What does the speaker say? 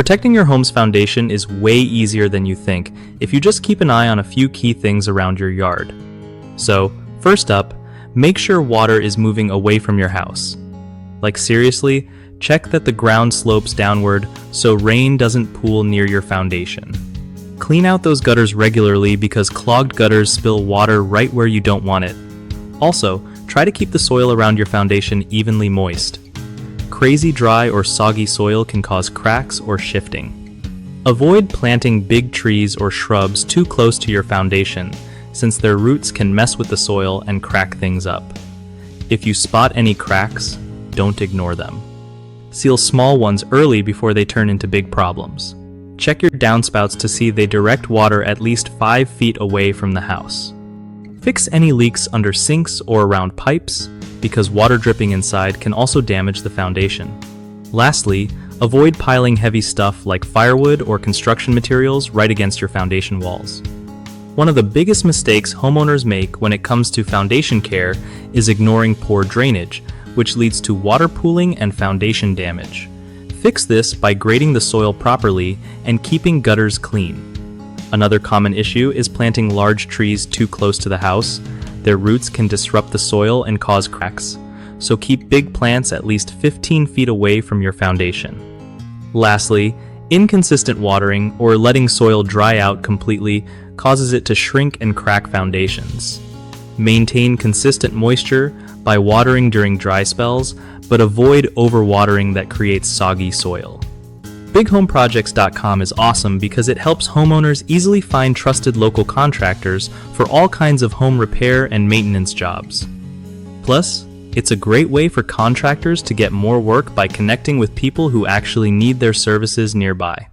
Protecting your home's foundation is way easier than you think if you just keep an eye on a few key things around your yard. So, first up, make sure water is moving away from your house. Like seriously, check that the ground slopes downward so rain doesn't pool near your foundation. Clean out those gutters regularly because clogged gutters spill water right where you don't want it. Also, try to keep the soil around your foundation evenly moist. Crazy dry or soggy soil can cause cracks or shifting. Avoid planting big trees or shrubs too close to your foundation, since their roots can mess with the soil and crack things up. If you spot any cracks, don't ignore them. Seal small ones early before they turn into big problems. Check your downspouts to see they direct water at least 5 feet away from the house. Fix any leaks under sinks or around pipes, because water dripping inside can also damage the foundation. Lastly, avoid piling heavy stuff like firewood or construction materials right against your foundation walls. One of the biggest mistakes homeowners make when it comes to foundation care is ignoring poor drainage, which leads to water pooling and foundation damage. Fix this by grading the soil properly and keeping gutters clean. Another common issue is planting large trees too close to the house. Their roots can disrupt the soil and cause cracks, so keep big plants at least 15 feet away from your foundation. Lastly, inconsistent watering or letting soil dry out completely causes it to shrink and crack foundations. Maintain consistent moisture by watering during dry spells, but avoid overwatering that creates soggy soil. BigHomeProjects.com is awesome because it helps homeowners easily find trusted local contractors for all kinds of home repair and maintenance jobs. Plus, it's a great way for contractors to get more work by connecting with people who actually need their services nearby.